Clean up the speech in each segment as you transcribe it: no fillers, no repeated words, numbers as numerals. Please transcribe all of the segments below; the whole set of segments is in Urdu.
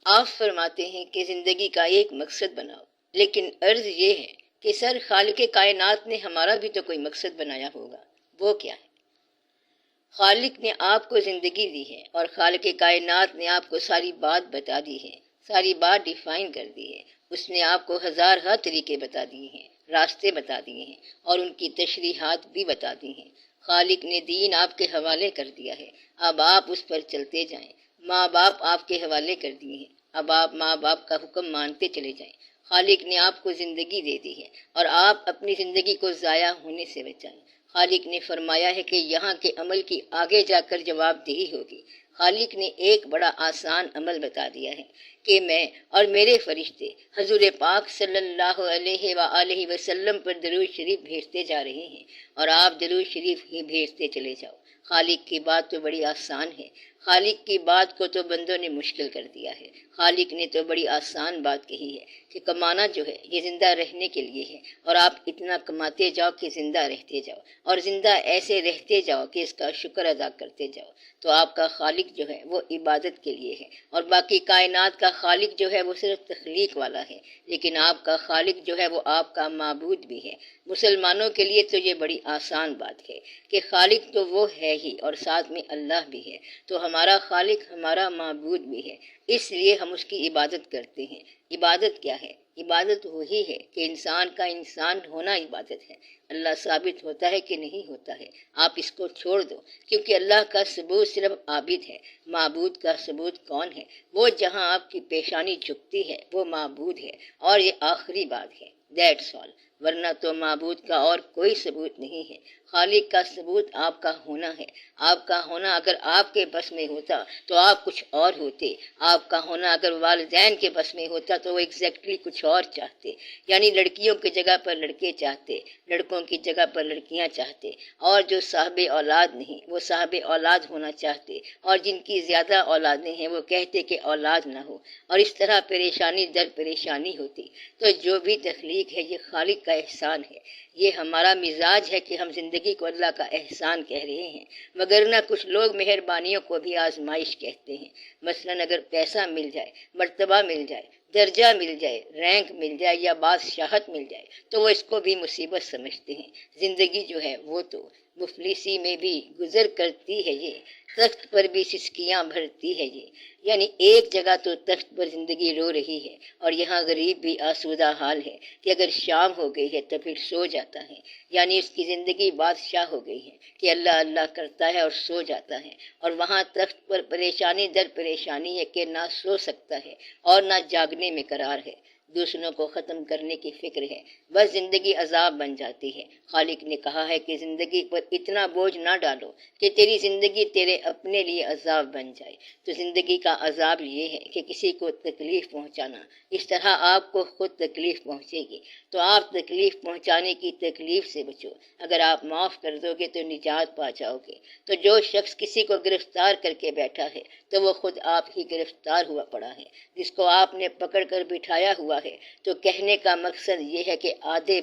آپ فرماتے ہیں کہ زندگی کا ایک مقصد بناؤ، لیکن عرض یہ ہے کہ سر خالق کائنات نے ہمارا بھی تو کوئی مقصد بنایا ہوگا، وہ کیا ہے؟ خالق نے آپ کو زندگی دی ہے اور خالق کائنات نے آپ کو ساری بات بتا دی ہے، ساری بات ڈیفائن کر دی ہے۔ اس نے آپ کو ہزارہ طریقے بتا دیے ہیں، راستے بتا دیے ہیں اور ان کی تشریحات بھی بتا دی ہیں۔ خالق نے دین آپ کے حوالے کر دیا ہے، اب آپ اس پر چلتے جائیں۔ ماں باپ آپ کے حوالے کر دیے ہیں، اب آپ ماں باپ کا حکم مانتے چلے جائیں۔ خالق نے آپ کو زندگی دے دی ہے اور آپ اپنی زندگی کو ضائع ہونے سے بچائیں۔ خالق نے فرمایا ہے کہ یہاں کے عمل کی آگے جا کر جواب دہی ہوگی۔ خالق نے ایک بڑا آسان عمل بتا دیا ہے کہ میں اور میرے فرشتے حضور پاک صلی اللہ علیہ وآلہ وسلم پر درود شریف بھیجتے جا رہے ہیں اور آپ درود شریف ہی بھیجتے چلے جاؤ۔ خالق کی بات تو بڑی آسان ہے، خالق کی بات کو تو بندوں نے مشکل کر دیا ہے۔ خالق نے تو بڑی آسان بات کہی ہے کہ کمانا جو ہے یہ زندہ رہنے کے لیے ہے، اور آپ اتنا کماتے جاؤ کہ زندہ رہتے جاؤ، اور زندہ ایسے رہتے جاؤ کہ اس کا شکر ادا کرتے جاؤ۔ تو آپ کا خالق جو ہے وہ عبادت کے لیے ہے، اور باقی کائنات کا خالق جو ہے وہ صرف تخلیق والا ہے، لیکن آپ کا خالق جو ہے وہ آپ کا معبود بھی ہے۔ مسلمانوں کے لیے تو یہ بڑی آسان بات ہے کہ خالق تو وہ ہے ہی اور ساتھ میں اللہ بھی ہے، تو ہمارا خالق ہمارا معبود بھی ہے، اس لیے ہم اس کی عبادت کرتے ہیں۔ عبادت کیا ہے؟ عبادت وہی ہے کہ انسان کا انسان ہونا عبادت ہے۔ اللہ ثابت ہوتا ہے کہ نہیں ہوتا ہے، آپ اس کو چھوڑ دو، کیونکہ اللہ کا ثبوت صرف عابد ہے، معبود کا ثبوت کون ہے؟ وہ جہاں آپ کی پیشانی جھکتی ہے وہ معبود ہے، اور یہ آخری بات ہے، دیٹس آل، ورنہ تو معبود کا اور کوئی ثبوت نہیں ہے۔ خالق کا ثبوت آپ کا ہونا ہے۔ آپ کا ہونا اگر آپ کے بس میں ہوتا تو آپ کچھ اور ہوتے، آپ کا ہونا اگر والدین کے بس میں ہوتا تو وہ ایگزیکٹلی کچھ اور چاہتے، یعنی لڑکیوں کی جگہ پر لڑکے چاہتے، لڑکوں کی جگہ پر لڑکیاں چاہتے، اور جو صاحب اولاد نہیں وہ صاحب اولاد ہونا چاہتے، اور جن کی زیادہ اولادیں ہیں وہ کہتے کہ اولاد نہ ہو، اور اس طرح پریشانی در پریشانی ہوتی۔ تو جو بھی تخلیق ہے یہ خالق کا احسان ہے۔ یہ ہمارا مزاج ہے کہ ہم زندگی کو اللہ کا احسان کہہ رہے ہیں، مگر نہ کچھ لوگ مہربانیوں کو بھی آزمائش کہتے ہیں۔ مثلاً اگر پیسہ مل جائے، مرتبہ مل جائے، درجہ مل جائے، رینک مل جائے یا بادشاہت مل جائے تو وہ اس کو بھی مصیبت سمجھتے ہیں۔ زندگی جو ہے وہ تو مفلسی میں بھی گزر کرتی ہے، یہ تخت پر بھی سسکیاں بھرتی ہے یہ، یعنی ایک جگہ تو تخت پر زندگی رو رہی ہے اور یہاں غریب بھی آسودہ حال ہے کہ اگر شام ہو گئی ہے تو پھر سو جاتا ہے، یعنی اس کی زندگی بادشاہ ہو گئی ہے کہ اللہ اللہ کرتا ہے اور سو جاتا ہے، اور وہاں تخت پر پریشانی در پریشانی ہے کہ نہ سو سکتا ہے اور نہ جاگنے میں قرار ہے، دوسروں کو ختم کرنے کی فکر ہے، بس زندگی عذاب بن جاتی ہے۔ خالق نے کہا ہے کہ زندگی پر اتنا بوجھ نہ ڈالو کہ تیری زندگی تیرے اپنے لیے عذاب بن جائے۔ تو زندگی کا عذاب یہ ہے کہ کسی کو تکلیف پہنچانا، اس طرح آپ کو خود تکلیف پہنچے گی تو آپ تکلیف پہنچانے کی تکلیف سے بچو۔ اگر آپ معاف کر دو گے تو نجات پا جاؤ گے۔ تو جو شخص کسی کو گرفتار کر کے بیٹھا ہے تو وہ خود آپ ہی گرفتار ہوا پڑا ہے۔ جس کو آپ نے پکڑ کر بٹھایا ہوا ہے تو کہنے کا مقصد یہ ہے کہ آدھے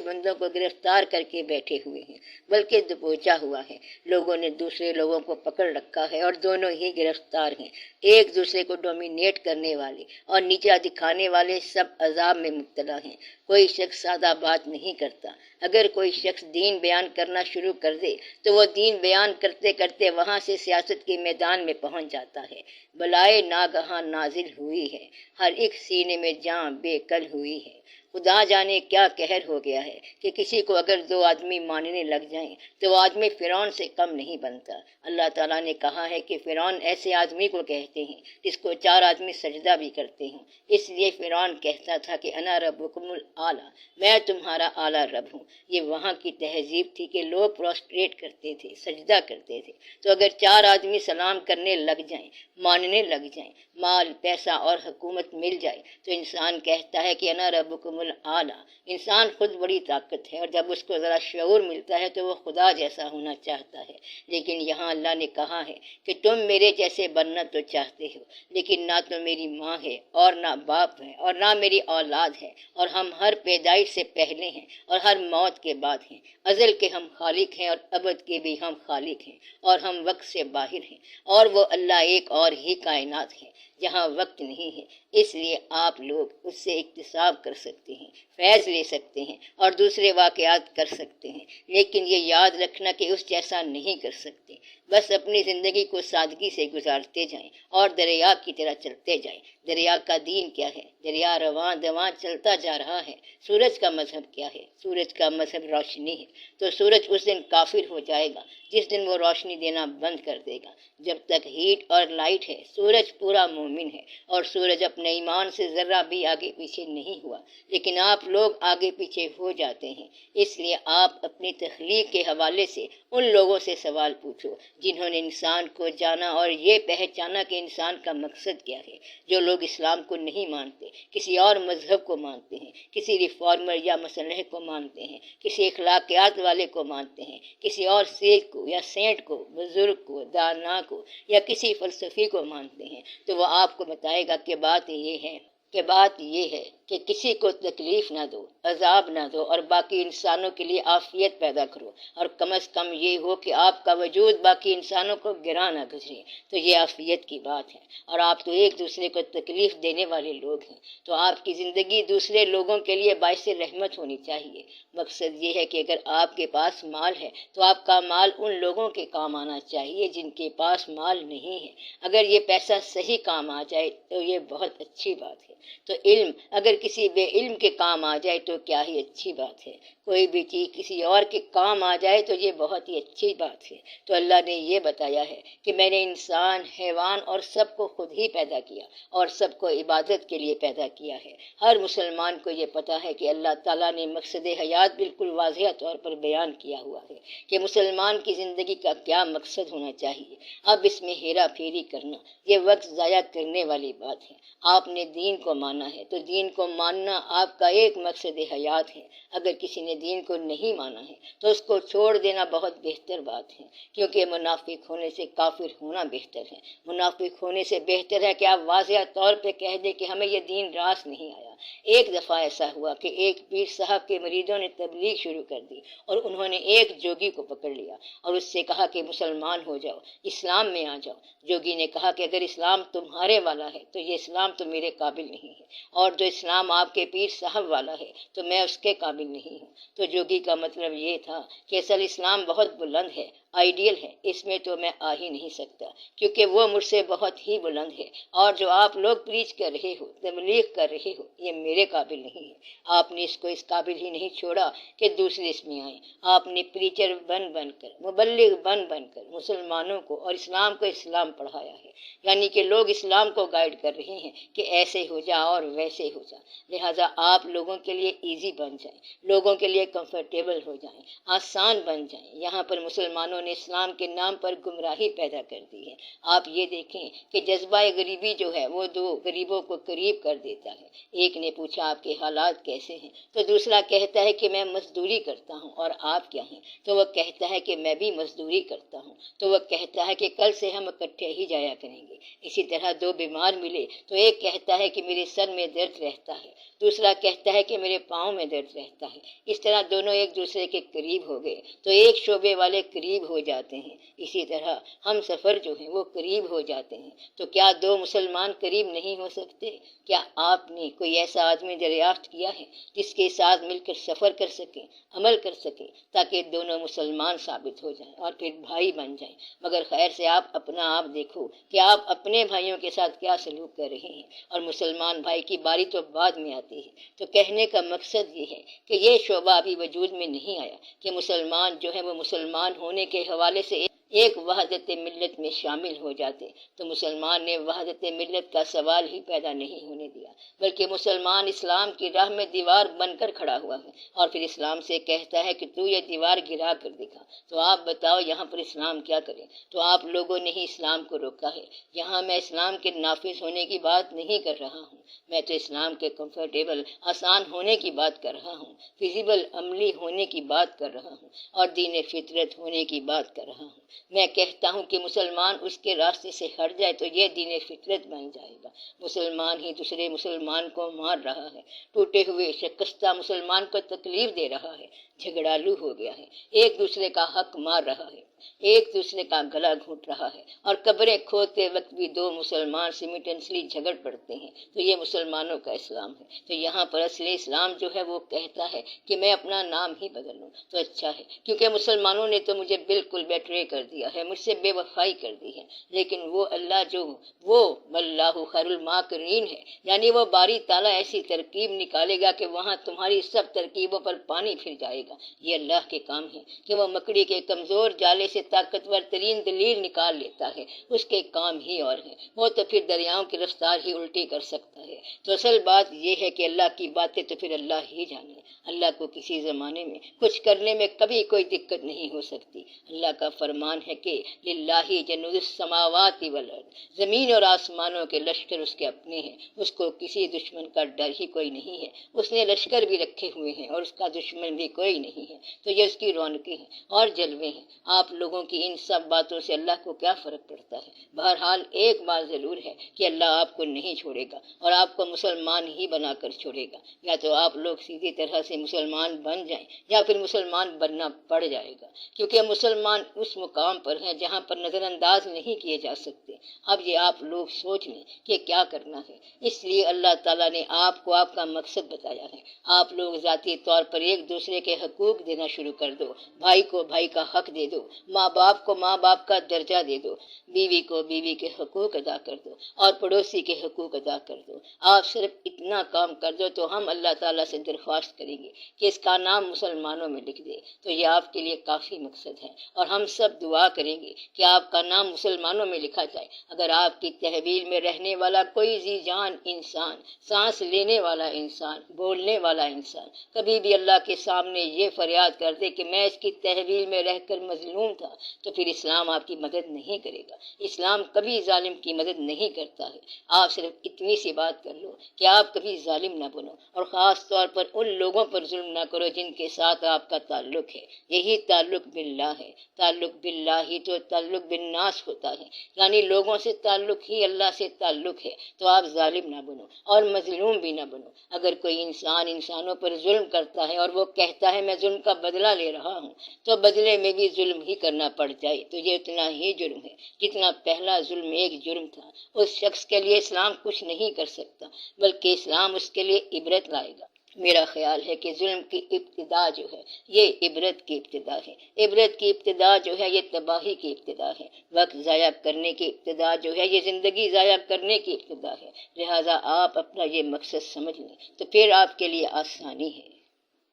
بندوں کو گرفتار کر کے بیٹھے ہوئے ہیں، بلکہ دبوچا ہوا ہے، لوگوں نے دوسرے لوگوں کو پکڑ رکھا ہے اور دونوں ہی گرفتار ہیں۔ ایک دوسرے کو ڈومینیٹ کرنے والے اور نیچا دکھانے والے سب عذاب میں مبتلا ہیں۔ کوئی شخص سادہ بات نہیں کرتا۔ اگر کوئی شخص دین بیان کرنا شروع کر دے تو وہ دین بیان کرتے کرتے وہاں سے سیاست کے میدان میں پہنچ جاتا ہے۔ بلائے ناگہاں نازل ہوئی ہے، ہر ایک سینے میں جان بے کل ہوئی ہے۔ خدا جانے کیا قہر ہو گیا ہے کہ کسی کو اگر دو آدمی ماننے لگ جائیں تو وہ آدمی فرعون سے کم نہیں بنتا۔ اللہ تعالیٰ نے کہا ہے کہ فرعون ایسے آدمی کو کہتے ہیں جس کو چار آدمی سجدہ بھی کرتے ہیں، اس لیے فرعون کہتا تھا کہ انا ربکم الاعلیٰ، میں تمہارا اعلیٰ رب ہوں۔ یہ وہاں کی تہذیب تھی کہ لوگ پروسٹریٹ کرتے تھے، سجدہ کرتے تھے۔ تو اگر چار آدمی سلام کرنے لگ جائیں، ماننے لگ جائیں، مال پیسہ اور حکومت مل جائے تو انسان کہتا ہے کہ انا ربکم العالی۔ انسان خود بڑی طاقت ہے، اور جب اس کو ذرا شعور ملتا ہے تو وہ خدا جیسا ہونا چاہتا ہے، لیکن یہاں اللہ نے کہا ہے کہ تم میرے جیسے بننا تو چاہتے ہو، لیکن نہ تو میری ماں ہے اور نہ باپ ہے اور نہ میری اولاد ہے، اور ہم ہر پیدائش سے پہلے ہیں اور ہر موت کے بعد ہیں، ازل کے ہم خالق ہیں اور ابد کے بھی ہم خالق ہیں، اور ہم وقت سے باہر ہیں، اور وہ اللہ ایک اور ہی کائنات ہے جہاں وقت نہیں ہے، اس لیے آپ لوگ اس سے اکتساب کر سکتے ہیں، فیض لے سکتے ہیں اور دوسرے واقعات کر سکتے ہیں، لیکن یہ یاد رکھنا کہ اس جیسا نہیں کر سکتے۔ بس اپنی زندگی کو سادگی سے گزارتے جائیں اور دریا کی طرح چلتے جائیں۔ دریا کا دین کیا ہے؟ دریا رواں دواں چلتا جا رہا ہے۔ سورج کا مذہب کیا ہے؟ سورج کا مذہب روشنی ہے، تو سورج اس دن کافر ہو جائے گا جس دن وہ روشنی دینا بند کر دے گا۔ جب تک ہیٹ اور لائٹ ہے سورج پورا مومن ہے، اور سورج اپنے ایمان سے ذرہ بھی آگے پیچھے نہیں ہوا، لیکن آپ لوگ آگے پیچھے ہو جاتے ہیں۔ اس لیے آپ اپنی تخلیق کے حوالے سے ان لوگوں سے سوال پوچھو جنہوں نے انسان کو جانا اور یہ پہچانا کہ انسان کا مقصد کیا ہے۔ جو لوگ اسلام کو نہیں مانتے، کسی اور مذہب کو مانتے ہیں، کسی ریفارمر یا مسلح کو مانتے ہیں، کسی اخلاقیات والے کو مانتے ہیں، کسی اور سیخ کو یا سینٹ کو، بزرگ کو، دانا کو یا کسی فلسفی کو مانتے ہیں، تو وہ آپ کو بتائے گا کہ بات یہ ہے کہ کسی کو تکلیف نہ دو، عذاب نہ دو، اور باقی انسانوں کے لیے عافیت پیدا کرو، اور کم از کم یہ ہو کہ آپ کا وجود باقی انسانوں کو گرا نہ گزرے، تو یہ عافیت کی بات ہے۔ اور آپ تو ایک دوسرے کو تکلیف دینے والے لوگ ہیں، تو آپ کی زندگی دوسرے لوگوں کے لیے باعث رحمت ہونی چاہیے۔ مقصد یہ ہے کہ اگر آپ کے پاس مال ہے تو آپ کا مال ان لوگوں کے کام آنا چاہیے جن کے پاس مال نہیں ہے۔ اگر یہ پیسہ صحیح کام آ جائے تو یہ بہت اچھی بات ہے۔ تو علم اگر کسی بے علم کے کام آ جائے تو کیا ہی اچھی بات ہے۔ کوئی بھی چیز کسی اور کے کام آ جائے تو یہ بہت ہی اچھی بات ہے۔ تو اللہ نے یہ بتایا ہے کہ میں نے انسان، حیوان اور سب کو خود ہی پیدا کیا اور سب کو عبادت کے لیے پیدا کیا ہے۔ ہر مسلمان کو یہ پتا ہے کہ اللہ تعالیٰ نے مقصد حیات بالکل واضح طور پر بیان کیا ہوا ہے کہ مسلمان کی زندگی کا کیا مقصد ہونا چاہیے۔ اب اس میں ہیرا پھیری کرنا یہ وقت ضائع کرنے والی بات ہے۔ آپ نے دین کو مانا ہے تو دین کو ماننا آپ کا ایک مقصد حیات ہے۔ اگر کسی نے دین کو نہیں مانا ہے تو اس کو چھوڑ دینا بہت بہتر بات ہے، کیونکہ منافق ہونے سے کافر ہونا بہتر ہے۔ منافق ہونے سے بہتر ہے کہ آپ واضح طور پہ کہہ دیں کہ ہمیں یہ دین راست نہیں آیا۔ ایک دفعہ ایسا ہوا کہ ایک پیر صاحب کے مریدوں نے تبلیغ شروع کر دی، اور انہوں نے ایک جوگی کو پکڑ لیا اور اس سے کہا کہ مسلمان ہو جاؤ، اسلام میں آ جاؤ۔ جوگی نے کہا کہ اگر اسلام تمہارے والا ہے تو یہ اسلام تو میرے قابل نہیں ہے، اور جو اسلام آپ کے پیر صاحب والا ہے تو میں اس کے قابل نہیں ہوں۔ تو جوگی کا مطلب یہ تھا کہ اصل اسلام بہت بلند ہے، آئیڈیل ہے، اس میں تو میں آ ہی نہیں سکتا، کیونکہ وہ مجھ سے بہت ہی بلند ہے، اور جو آپ لوگ پریچ کر رہے ہو، تبلیغ کر رہے ہو، یہ میرے قابل نہیں ہے۔ آپ نے اس کو اس قابل ہی نہیں چھوڑا کہ دوسرے اس میں آئیں۔ آپ نے پریچر بن کر، مبلغ بن کر مسلمانوں کو اور اسلام کو اسلام پڑھایا ہے، یعنی کہ لوگ اسلام کو گائیڈ کر رہے ہیں کہ ایسے ہو جا اور ویسے ہو جا۔ لہٰذا آپ لوگوں کے لیے ایزی بن جائیں، لوگوں کے لیے کمفرٹیبل ہو جائیں، آسان بن جائیں۔ یہاں پر مسلمانوں نے اسلام کے نام پر گمراہی پیدا کر دی ہے۔ آپ یہ دیکھیں کہ جذبہ غریبی جو ہے وہ دو غریبوں کو قریب کر دیتا ہے۔ ایک نے پوچھا آپ کے حالات کیسے ہیں، تو دوسرا کہتا ہے کہ میں مزدوری کرتا ہوں، اور آپ کیا ہیں؟ تو وہ کہتا ہے کہ میں بھی مزدوری کرتا ہوں۔ تو وہ کہتا ہے کہ کل سے ہم اکٹھے ہی جایا کریں گے۔ اسی طرح دو بیمار ملے تو ایک کہتا ہے کہ میرے سر میں درد رہتا ہے، دوسرا کہتا ہے کہ میرے پاؤں میں درد رہتا ہے۔ اس طرح دونوں ایک دوسرے کے قریب ہو گئے تو ایک شعبے والے قریب ہو جاتے ہیں۔ اسی طرح ہم سفر جو ہیں وہ قریب ہو جاتے ہیں۔ تو کیا دو مسلمان قریب نہیں ہو سکتے؟ کیا آپ نے کوئی ایسا آدمی دریافت کیا ہے جس کے ساتھ مل کر سفر کر سکیں، عمل کر سکیں، تاکہ دونوں مسلمان ثابت ہو جائیں اور پھر بھائی بن جائیں؟ مگر خیر سے آپ اپنا آپ دیکھو کہ آپ اپنے بھائیوں کے ساتھ کیا سلوک کر رہے ہیں، اور مسلمان بھائی کی باری تو بعد میں آتی ہے۔ تو کہنے کا مقصد یہ ہے کہ یہ شعبہ ابھی وجود میں نہیں آیا کہ مسلمان جو ہے وہ مسلمان ہونے کے حوالے سے ایک وحدت ملت میں شامل ہو جاتے تو مسلمان نے وحدت ملت کا سوال ہی پیدا نہیں ہونے دیا، بلکہ مسلمان اسلام کی راہ میں دیوار بن کر کھڑا ہوا ہے اور پھر اسلام سے کہتا ہے کہ تو یہ دیوار گرا کر دکھا۔ تو آپ بتاؤ یہاں پر اسلام کیا کرے؟ تو آپ لوگوں نے ہی اسلام کو روکا ہے۔ یہاں میں اسلام کے نافذ ہونے کی بات نہیں کر رہا ہوں، میں تو اسلام کے کمفرٹیبل، آسان ہونے کی بات کر رہا ہوں، فیزیبل، عملی ہونے کی بات کر رہا ہوں اور دین فطرت ہونے کی بات کر رہا ہوں۔ میں کہتا ہوں کہ مسلمان اس کے راستے سے ہٹ جائے تو یہ دین فطرت بن جائے گا۔ مسلمان ہی دوسرے مسلمان کو مار رہا ہے، ٹوٹے ہوئے شکستہ مسلمان کو تکلیف دے رہا ہے، جھگڑالو ہو گیا ہے، ایک دوسرے کا حق مار رہا ہے، ایک دوسرے کا گلا گھونٹ رہا ہے، اور قبریں کھودتے وقت بھی دو مسلمان سیملٹینسلی جھگڑ پڑتے ہیں۔ تو یہ مسلمانوں کا اسلام ہے۔ تو یہاں پر اصل اسلام جو ہے وہ کہتا ہے کہ میں اپنا نام ہی بدل لوں تو اچھا ہے، کیونکہ مسلمانوں نے تو مجھے بالکل بیٹرے کر دیا ہے، مجھ سے بے وفائی کر دی ہے، لیکن وہ اللہ جو وہ واللہ خیر الماکرین ہے، یعنی وہ باری تعالیٰ ایسی ترکیب نکالے گا کہ وہاں تمہاری سب ترکیبوں پر پانی پھر جائے گا۔ یہ اللہ کے کام ہے کہ وہ مکڑی کے کمزور جالے سے طاقتور ترین دلیل نکال لیتا ہے، اس کے کام ہی اور ہے، وہ تو پھر دریاؤں کی رفتار ہی الٹی کر سکتا ہے۔ تو اصل بات یہ ہے کہ اللہ کی باتیں تو پھر اللہ ہی جانے۔ اللہ کو کسی زمانے میں کچھ کرنے میں کبھی کوئی دقت نہیں ہو سکتی۔ اللہ کا فرمان ہے کہ للہ جنود السماوات والارض، زمین اور آسمانوں کے لشکر اس کے اپنے ہیں، اس کو کسی دشمن کا ڈر ہی کوئی نہیں ہے، اس نے لشکر بھی رکھے ہوئے ہیں اور اس کا دشمن بھی کوئی نہیں ہے۔ تو یہ اس کی رونقیں ہیں اور جلوے ہیں۔ آپ لوگوں کی ان سب باتوں سے اللہ کو کیا فرق پڑتا ہے؟ بہرحال ایک بات ضرور ہے کہ اللہ آپ کو نہیں چھوڑے گا اور آپ کو مسلمان ہی بنا کر چھوڑے گا۔ یا تو آپ لوگ سیدھی طرح سے مسلمان بن جائیں یا پھر مسلمان بننا پڑ جائے گا، کیونکہ مسلمان اس مقام پر ہیں جہاں پر نظر انداز نہیں کیے جا سکتے۔ اب یہ آپ لوگ سوچ لیں کہ کیا کرنا ہے۔ اس لیے اللہ تعالیٰ نے آپ کو آپ کا مقصد بتایا ہے۔ آپ لوگ ذاتی طور پر ایک دوسرے کے حقوق دینا شروع کر دو، بھائی کو بھائی کا حق دے دو، ماں باپ کو ماں باپ کا درجہ دے دو، بیوی کو بیوی کے حقوق ادا کر دو اور پڑوسی کے حقوق ادا کر دو۔ آپ صرف اتنا کام کر دو تو ہم اللہ تعالیٰ سے درخواست کریں گے کہ اس کا نام مسلمانوں میں لکھ دے، تو یہ آپ کے لیے کافی مقصد ہے۔ اور ہم سب دعا کریں گے کہ آپ کا نام مسلمانوں میں لکھا جائے۔ اگر آپ کی تحویل میں رہنے والا کوئی ذی جان انسان، سانس لینے والا انسان، بولنے والا انسان کبھی بھی اللہ کے سامنے یہ فریاد کر دے کہ میں اس کی تحویل میں رہ کر مظلوم تھا، تو پھر اسلام آپ کی مدد نہیں کرے گا۔ اسلام کبھی ظالم کی مدد نہیں کرتا ہے۔ آپ صرف اتنی سی بات کر لو کہ آپ کبھی ظالم نہ بنو، اور خاص طور پر ان لوگوں پر ظلم نہ کرو جن کے ساتھ آپ کا تعلق ہے۔ یہی تعلق باللہ ہے۔ تعلق باللہ ہی تو تعلق بالناس ہوتا ہے، یعنی لوگوں سے تعلق ہی اللہ سے تعلق ہے۔ تو آپ ظالم نہ بنو اور مظلوم بھی نہ بنو۔ اگر کوئی انسان انسانوں پر ظلم کرتا ہے اور وہ کہتا ہے میں ظلم کا بدلہ لے رہا ہوں، تو بدلے میں بھی ظلم ہی کرنا پڑ جائے تو یہ اتنا ہی جرم ہے جتنا پہلا ظلم ایک جرم تھا۔ اس شخص کے لیے اسلام کچھ نہیں کر سکتا، بلکہ اسلام اس کے لیے عبرت لائے گا۔ میرا خیال ہے کہ ظلم کی ابتدا جو ہے یہ عبرت کی ابتدا ہے۔ عبرت کی ابتدا جو ہے یہ تباہی کی ابتدا ہے۔ وقت ضائع کرنے کی ابتدا جو ہے یہ زندگی ضائع کرنے کی ابتدا ہے۔ لہٰذا آپ اپنا یہ مقصد سمجھ لیں تو پھر آپ کے لیے آسانی ہے۔